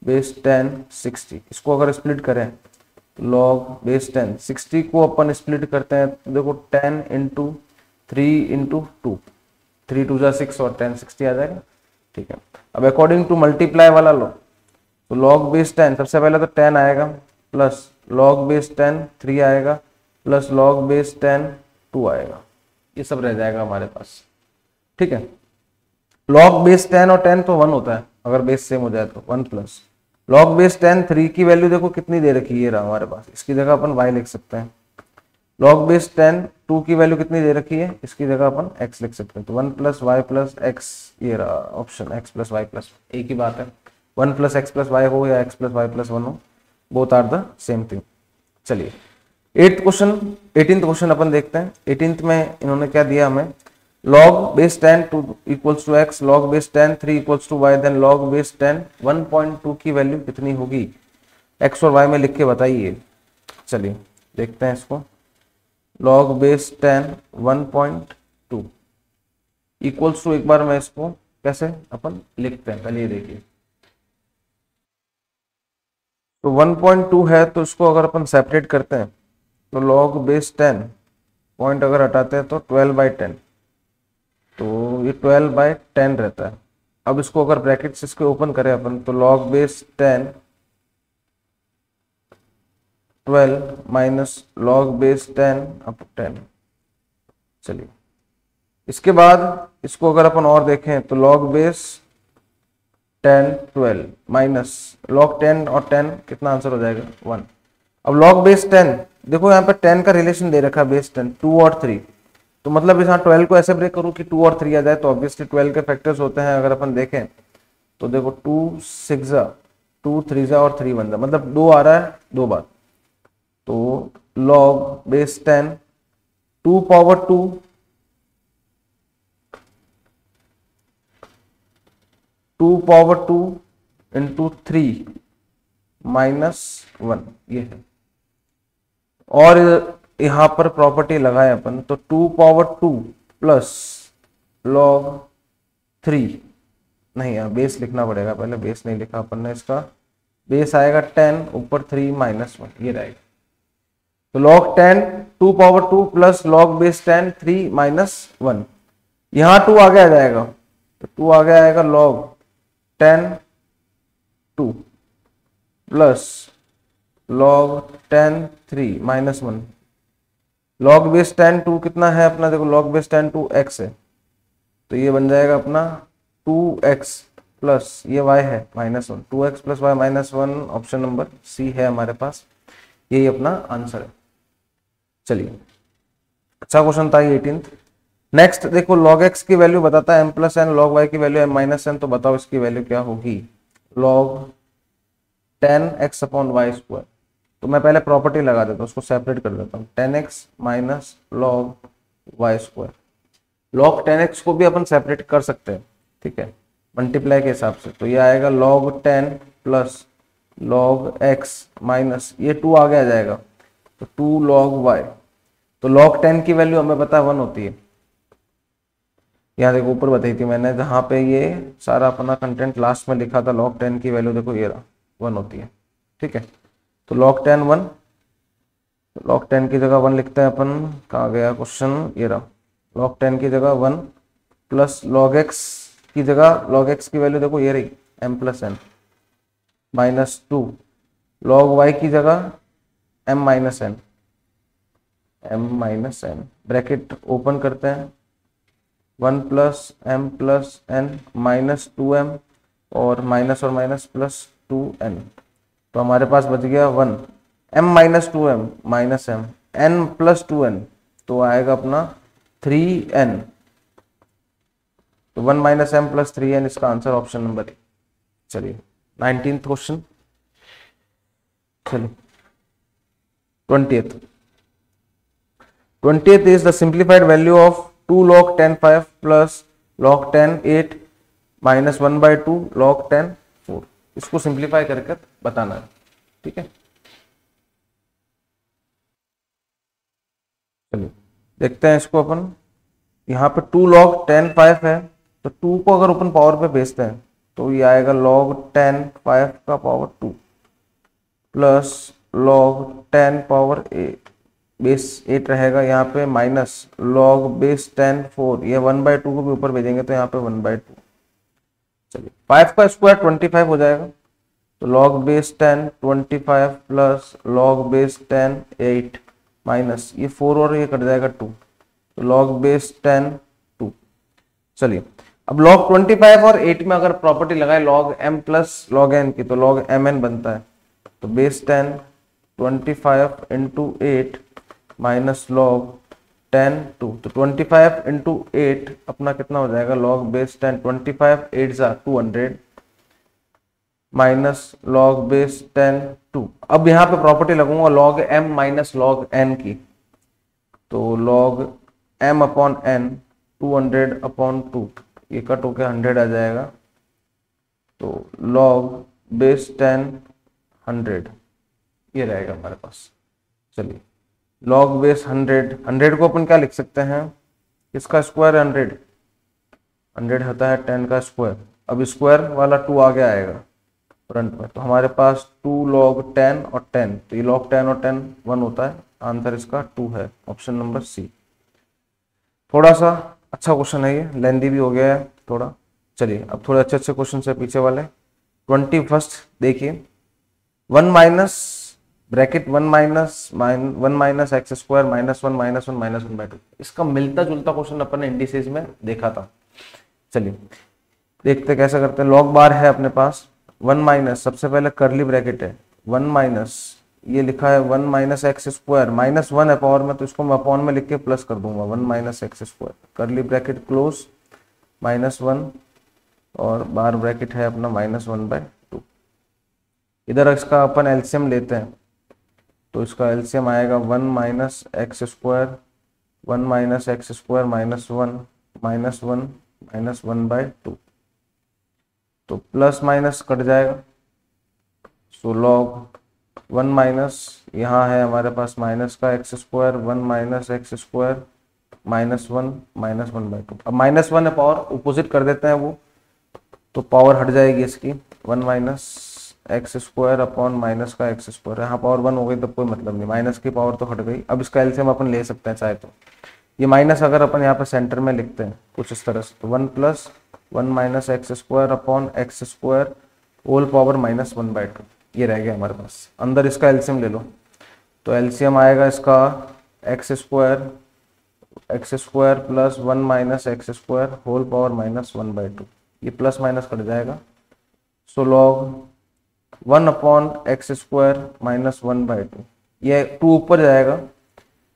[SPEAKER 1] बेस 10 60, इसको अगर स्प्लिट करें तो log बेस 10 60 को अपन स्प्लिट करते हैं तो देखो 10 इंटू 3 इंटू 2, 3 2 जा 6 और 10 60 आ जाएगा। ठीक है, अब अकॉर्डिंग टू मल्टीप्लाई वाला लो तो log बेस 10 सबसे पहले तो 10 आएगा, प्लस log बेस 10 3 आएगा, प्लस log बेस 10 2 आएगा, ये सब रह जाएगा हमारे पास। ठीक है, log बेस 10 और 10 तो 1 होता है अगर बेस सेम हो जाए तो 1 प्लस log बेस 10 3 की वैल्यू देखो कितनी दे रखी है रहा हमारे पास, इसकी जगह अपन y लिख सकते हैं। log बेस 10 2 की वैल्यू कितनी दे रखी है, इसकी जगह अपन x लिख सकते हैं, तो 1 प्लस वाई प्लस एक्स, ये रहा option x plus y plus, एक ही बात है, 1 प्लस एक्स प्लस वाई हो या x प्लस वाई प्लस 1 हो, both are the same thing. चलिए 18th क्वेश्चन अपन देखते हैं। 18th में इन्होंने क्या दिया हमें, log base 10 2 equals to x, log base 10 3 equals to y, then log base 10 1.2 की वैल्यू कितनी होगी, x और y में लिख के बताइए। चलिए देखते हैं इसको, log बेस 10 1.2 इक्वल्स टू, एक बार मैं इसको कैसे अपन लिखते हैं पहले ये देखिए, तो 1.2 है तो इसको अगर अपन सेपरेट करते हैं तो log बेस 10 पॉइंट अगर हटाते हैं तो 12/10, तो ये 12/10 रहता है। अब इसको अगर ब्रैकेट्स इसके ओपन करें अपन तो log base 10 12 minus log base 10 up 10। चलिए इसके बाद इसको अगर अपन और देखें तो लॉग बेस 10 12 माइनस लॉग 10 और 10 कितना आंसर हो जाएगा 1। अब लॉग बेस 10 देखो यहाँ पे 10 का रिलेशन दे रखा है बेस 10 2 और 3, तो मतलब इस 12 को ऐसे ब्रेक करूँ कि 2 और 3 आ जाए, तो ऑब्वियसली 12 के फैक्टर्स होते हैं अगर अपन देखें तो देखो 2 6 2 3 और 3 1 मतलब 2 आ रहा है 2 बार। तो log base 10 2 power 2 2 power 2 into 3 minus 1 ये है। और यहां पर प्रॉपर्टी लगाए अपन तो 2 पावर 2 प्लस लॉग 3, नहीं यार बेस लिखना पड़ेगा, पहले बेस नहीं लिखा अपन ने, इसका बेस आएगा 10 ऊपर 3 माइनस 1 ये रहेगा। तो log 10 2 power 2 plus log base 10 3 minus 1, यहां 2 आगे आ जाएगा तो 2 आगे आएगा log 10 2 plus log 10 3 minus 1। Log base 10 2 कितना है अपना, देखो लॉग बेस 10 2 x है, तो ये बन जाएगा अपना 2x प्लस ये y है minus 1, 2x plus y minus 1 option number C है हमारे पास, यही अपना आंसर है। चलिए अच्छा क्वेश्चन था ये 18th। नेक्स्ट देखो log x की वैल्यू बताता है m plus n, log y की वैल्यू m माइनस एन, तो बताओ इसकी वैल्यू क्या होगी। log 10x upon Y square, तो मैं पहले प्रॉपर्टी लगा देता हूँ, उसको सेपरेट कर देता हूँ, 10x minus log y square. Log 10x को भी अपन सेपरेट कर सकते हैं, ठीक है, मल्टीप्लाई के हिसाब से, तो ये आएगा log 10 plus log x minus ये 2 आगे आ जाएगा तो 2 log y। तो log 10 की वैल्यू हमें पता है 1 होती है, यहाँ देखो ऊपर बताई थी मैंने, जहाँ पे ये सारा अपना कंटेंट लास्ट में लिखा था, log 10 की वैल्यू देखो ये रहा 1 होती है, ठीक है। तो log 10 1, log 10 की जगह 1 लिखते हैं अपन, कहाँ गया क्वेश्चन, ये रहा, log 10 की जगह 1 प्लस log x की जगह log x की वैल्यू देखो ये रही m plus n minus 2, log y की जगह m minus n, bracket open करते हैं, 1 plus m plus n minus 2m और माइनस प्लस 2n, तो हमारे पास बच गया 1 m minus 2m minus m n plus 2n, तो आएगा अपना 3n, तो 1 माइनस m प्लस 3n इसका आंसर ऑप्शन नंबर ए। चलिए 19th क्वेश्चन, चलिए 20th is the simplified value of 2 log 10 5 plus log 10 8 minus 1 by 2 log 10 4, इसको सिंप्लीफाई करके बताना है, ठीक है। चलिए देखते हैं इसको अपन, यहाँ पे 2 log 10 5 है, तो 2 को अगर अपन पावर पे भेजते हैं तो ये आएगा log 10 5 का power 2 plus log 10 power 8 base 8 रहेगा यहाँ पे, माइनस log बेस 10 4, ये 1 बाई 2 को भी ऊपर भेजेंगे तो यहाँ पे 1 बाई 2। चलिए 5 का स्क्वायर 25 हो जाएगा, तो log base 10 25 plus log base 10 8 minus ये 4 और ये कट जाएगा 2, तो log बेस 10 2। चलिए अब log 25 और 8 में अगर प्रॉपर्टी लगाए log m plus log n की, तो log mn बनता है, तो बेस 10 25 इंटू 8 माइनस log 10 2, तो 25 इंटू 8 अपना कितना हो जाएगा, log बेस 10 25 8 जा 200 माइनस log बेस 10 2। अब यहाँ पे प्रॉपर्टी लगूंगा log m minus log n की, तो log m upon n 200 upon 2, ये कट होके 100 आ जाएगा, तो log बेस 10 100 ये रहेगा हमारे पास। चलिए log बेस 100 को अपन क्या लिख सकते हैं, इसका स्क्वायर 100 होता है 10 का स्क्वायर, अब स्क्वायर वाला 2 आगे आएगा फ्रंट में, तो हमारे पास 2 log 10 और 10, तो ये log 10 और 10 1 होता है, आंसर इसका 2 है, ऑप्शन नंबर सी। थोड़ा सा अच्छा क्वेश्चन है ये, लेंदी भी हो गया है थोड़ा। चलिए अब थोड़े अच्छे अच्छे क्वेश्चन है पीछे वाले। 21st देखिए, 1 माइनस ब्रैकेट 1 - एक्स स्क्वायर -1 इसका मिलता जुलता क्वेश्चन अपन ने इंडिसेज में देखा था। चलिए देखते कैसे करते हैं। लॉग बार है अपने पास 1 सबसे पहले करली ब्रैकेट है 1 ये लिखा है 1 - एक्स स्क्वायर -1 है पावर में, तो इसको मैं अपॉन में लिख के प्लस कर दूंगा 1 - एक्स स्क्वायर, करली ब्रैकेट क्लोज -1 और बार ब्रैकेट है अपना -1/2। इधर इसका अपन एलसीएम लेते हैं तो इसका एलसीएम आएगा 1 - एक्स स्क्वायर 1 - एक्स स्क्वायर -1 -1/2, तो प्लस माइनस कट जाएगा। सो लॉग 1 यहाँ है हमारे पास माइनस का एक्स स्क्वायर 1 - एक्स स्क्वायर -1 -1/2। अब -1 है पावर, अपोजिट कर देते हैं वो, तो पावर हट जाएगी इसकी 1 - एक्स स्क्वायर अपॉन माइनस का एक्स स्क्वायर। यहाँ पावर 1 हो गई तब कोई मतलब नहीं, माइनस की पावर तो हट गई। अब इसका एलसीएम अपन ले सकते हैं चाहे तो, ये माइनस अगर अपन यहाँ पे सेंटर में लिखते हैं कुछ इस तरह से, तो 1 + 1 - x square upon x square whole power -1/2 ये रह गया हमारे पास। अंदर इसका एलसीएम ले लो, तो एलसीएम आएगा इसका x square plus 1 - x square whole power -1/2, ये प्लस माइनस कट जाएगा। So log 1 upon x square -1/2, ये 2 ऊपर जाएगा,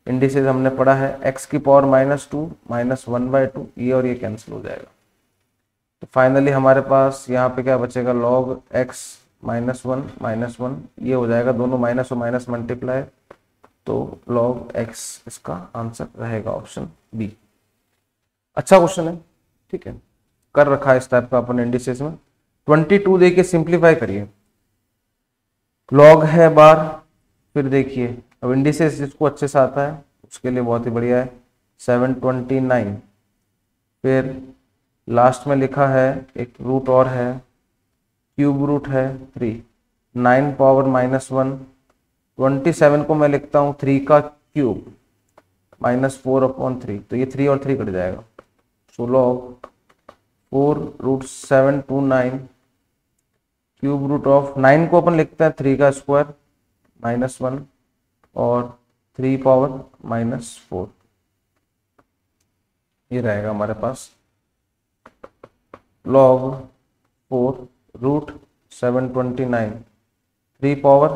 [SPEAKER 1] इंडिसेस हमने पढ़ा है x की पावर -2 -1/2, ये और ये कैंसिल हो जाएगा। तो फाइनली हमारे पास यहाँ पे क्या बचेगा, log x -1 ये हो जाएगा, दोनों माइनस और माइनस मल्टीप्लाई, तो log x इसका आंसर रहेगा ऑप्शन बी। अच्छा क्वेश्चन है, ठीक है, कर रखा है इस टाइप का अपन इंडिसेस में। 22 देखिए सिंप्लीफाई करिए, log है बार, फिर देखिए अब इंडिसेस जिसको अच्छे से आता है उसके लिए बहुत ही बढ़िया है 729, फिर लास्ट में लिखा है एक रूट और है, क्यूब रूट है 3, 9 पावर -1, 27 को मैं लिखता हूँ 3 का क्यूब -4/3, तो ये 3 और 3 कट जाएगा। So log 4√729 cube root of 9 को अपन लिखते हैं 3 का स्क्वायर -1 और 3 पावर -4, ये रहेगा हमारे पास log 4√729 3 पावर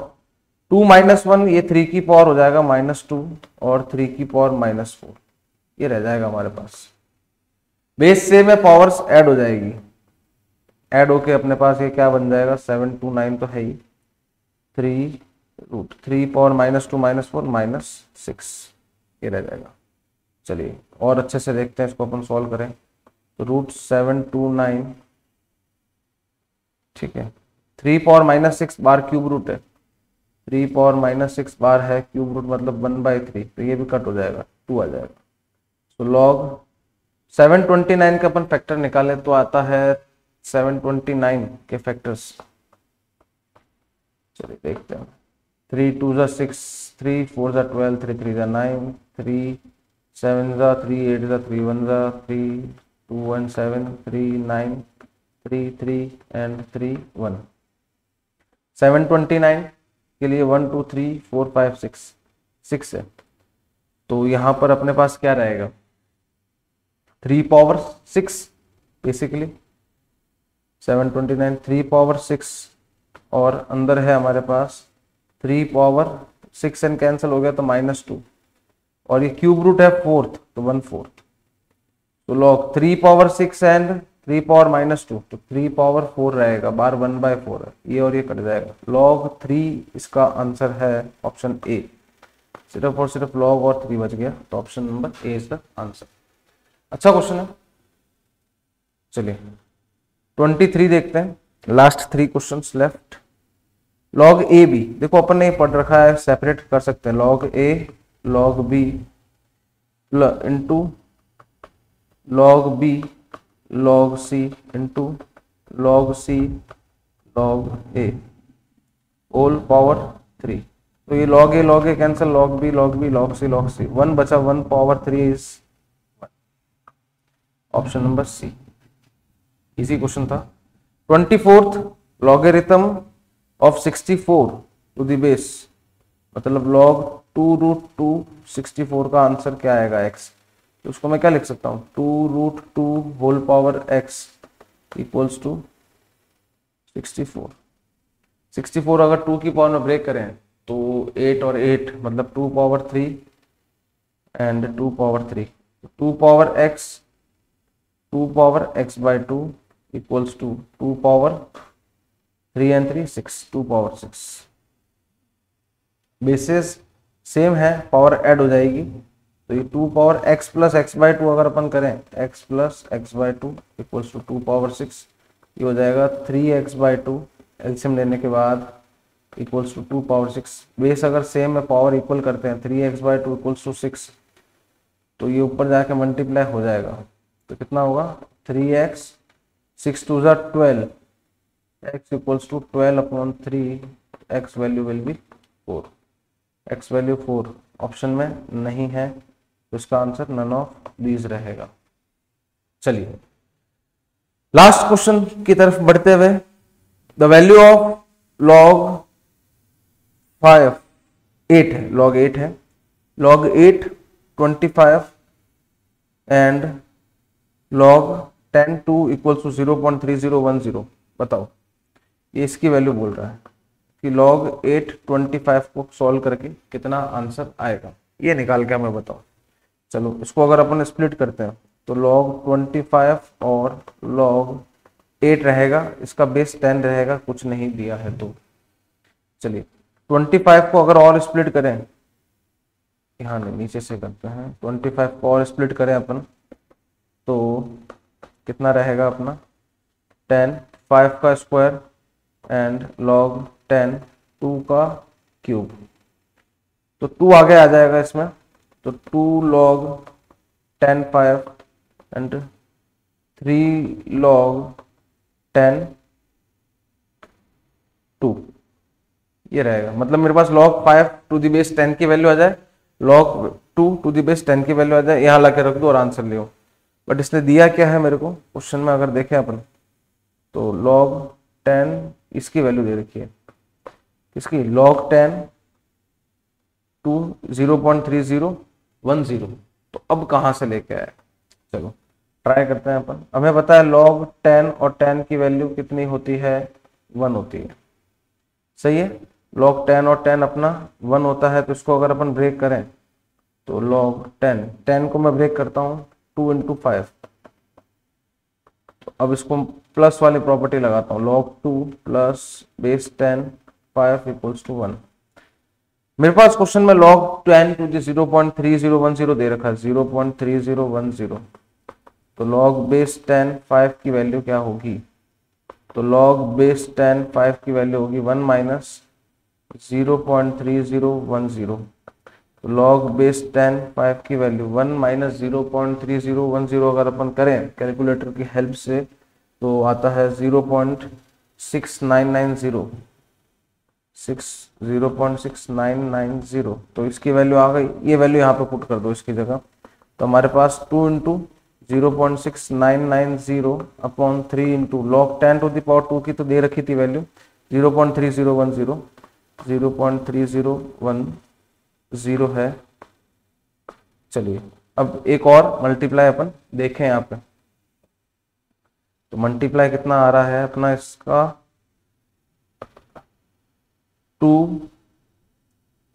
[SPEAKER 1] 2 -1, ये 3 की पावर हो जाएगा -2 और 3 की पावर -4, ये रह जाएगा हमारे पास। बेस से में पावर्स ऐड हो जाएगी, ऐड होके अपने पास ये क्या बन जाएगा 729 तो है ही, 3 पावर -2 -4 -6, ये रह जाएगा। चलिए और अच्छे से देखते हैं इसको अपन सॉल्व करें, तो √729, ठीक है, 3 पावर -6 बार क्यूब रूट है, 3 पावर -6 बार है क्यूब रूट मतलब 1/3, तो ये भी कट हो जाएगा 2 आ जाएगा। तो log 729 के अपन फैक्टर निकाले तो आता है 729 के फैक्टर्स, चलिए देखते हैं। 3 2 * 6, 3 4 * 12, 3 3 * 9, 3 7 * 3 8 * 3 1 * 3 2 1 7 3 9 3 3 and 3 1। 729 के लिए 1 2 3 4 5 6 है, तो यहाँ पर अपने पास क्या रहेगा 3 पावर 6 बेसिकली 729 3 पावर 6 और अंदर है हमारे पास 3 पावर 6 एंड कैंसिल हो गया तो -2 और ये क्यूब रूट है 4th तो 1/4, तो log 3 पावर 6 एंड 3 पावर -2 तो 3 पावर 4 रहेगा, बार 1/4 है, ये और ये कट जाएगा। log 3 इसका आंसर है ऑप्शन ए, सिर्फ और सिर्फ log और 3 बच गया, तो option number A is the answer. अच्छा क्वेश्चन है, चलिए 23 देखते हैं, last 3 questions left. log a b, देखो अपन ने पढ़ रखा है, सेपरेट कर सकते हैं log a log b into log b log c into log c log a whole power 3, तो ये log a cancel, log b log c 1 बचा, 1 power 3 is option number C. Easy question था। 24th logarithm of 64 to the base मतलब log 2√264 का answer क्या आएगा x। तो उसको मैं क्या लिख सकता हूँ 2√2 whole power x equals to 64। 64 अगर 2 की पावर में ब्रेक करें तो 8 और 8 मतलब 2 power 3 and 2 power 3, 2 power x by 2 equals to 2 power 3 and 3 6, 2 power 6। Basis same है, पावर ऐड हो जाएगी, तो ये 2 power x plus x by two अगर अपन करें x plus x by two equals to 2 power 6, ये हो जाएगा 3x बाई टू, एलसीएम लेने के बाद इक्वल्स टू 2 पावर 6। बेस अगर सेम है पावर इक्वल करते हैं 3x by two equals to 6, तो ये ऊपर जाके मल्टीप्लाई हो जाएगा, तो कितना होगा 3x 6 टू ज़ा 12, x equals to 12 upon 3, x value will be 4, x value 4 option में नहीं है, तो इसका आंसर नन ऑफ दीज रहेगा। चलिए लास्ट क्वेश्चन की तरफ बढ़ते हुए, द वैल्यू ऑफ log 5 8 है, log 8 है, log 8 25 and log 10 2 equals to 0.3010। बताओ, ये इसकी वैल्यू बोल रहा है कि log 8 25 को सॉल्व करके कितना आंसर आएगा, ये निकाल के हमें बताओ। चलो इसको अगर अपन स्प्लिट करते हैं तो log 25 और log 8 रहेगा, इसका बेस 10 रहेगा, कुछ नहीं दिया है तो। चलिए 25 को अगर और स्प्लिट करें, यहाँ नहीं नीचे से करते हैं, 25 को और स्प्लिट करें अपन तो कितना रहेगा अपना 10, 5 का स्क्वायर एंड log 10 2 का क्यूब, तो 2 आगे आ जाएगा इसमें, तो 2 log 10 5 एंड 3 log 10 2, ये रहेगा। मतलब मेरे पास log 5 टू द बेस 10 की वैल्यू आ जाए, log 2 टू द बेस 10 की वैल्यू आ जाए, यहाँ ला के रख दो और आंसर ले। बट इसने दिया क्या है मेरे को क्वेश्चन में, अगर देखें अपन तो log 10 इसकी वैल्यू दे रखी है, इसकी log 10 टू 0.3010, तो अब कहाँ से लेके आए, चलो ट्राई करते हैं अपन। हमें पता है log 10 और 10 की वैल्यू कितनी होती है 1 होती है, सही है, log 10 और 10 अपना 1 होता है, तो इसको अगर अपन ब्रेक करें तो log 10 को मैं ब्रेक करता हूँ 2 इंटू 5, तो अब इसको प्लस वाली प्रॉपर्टी लगाता हूँ, log 2 plus base 10 5 equals to 1। मेरे पास क्वेश्चन में log 10 टू द 0.3010 दे रखा है 0.3010, तो log बेस 10 5 की वैल्यू क्या होगी, तो log बेस 10 5 की वैल्यू होगी 1 माइनस 0.3010, तो log बेस 10 5 की वैल्यू 1 माइनस 0.3010 अगर अपन करें कैलकुलेटर की हेल्प से तो आता है 0.6990, तो इसकी वैल्यू आ गई, ये वैल्यू यहाँ पे पुट कर दो इसकी जगह, तो हमारे पास 2 into 0.6990 upon 3 into log 10 to the power 2 की तो दे रखी थी वैल्यू 0.3010 है। चलिए अब एक और मल्टीप्लाई अपन देखें यहाँ पे, तो मल्टीप्लाई कितना आ रहा है अपना इसका 2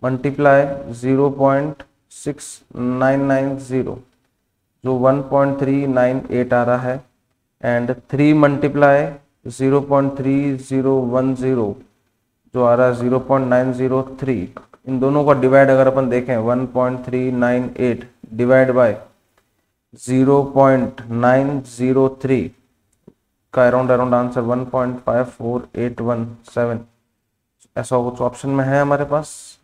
[SPEAKER 1] मल्टीप्लाई 0.6990 जो 1.398 आ रहा है, एंड 3 मल्टीप्लाई 0.3010 जो आ रहा है 0.903, इन दोनों का डिवाइड अगर अपन देखें 1.398 डिवाइड बाय 0.903 का अराउंड आंसर 1.54817, ऐसा कुछ ऑप्शन में है हमारे पास,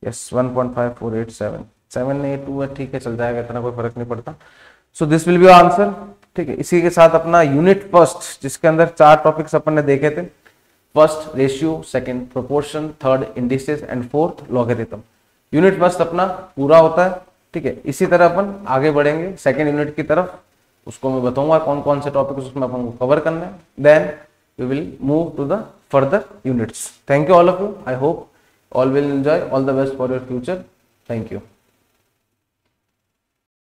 [SPEAKER 1] यस 1.54877, 782 है, ठीक है चल जाएगा, इतना कोई फर्क नहीं पड़ता। So this will be answer, ठीक है। इसी के साथ अपना यूनिट फर्स्ट जिसके अंदर 4 टॉपिक्स अपन ने देखे थे, first ratio, second proportion, third indices and fourth logarithm, unit first अपना पूरा होता है, ठीक है। इसी तरह अपन आगे बढ़ेंगे सेकंड यूनिट की तरफ, उसको मैं बताऊंगा कौन कौन से टॉपिक उसमें अपन को कवर करना है, then we will move to the further units. Thank you all of you, I hope all will enjoy, all the best for your future. Thank you.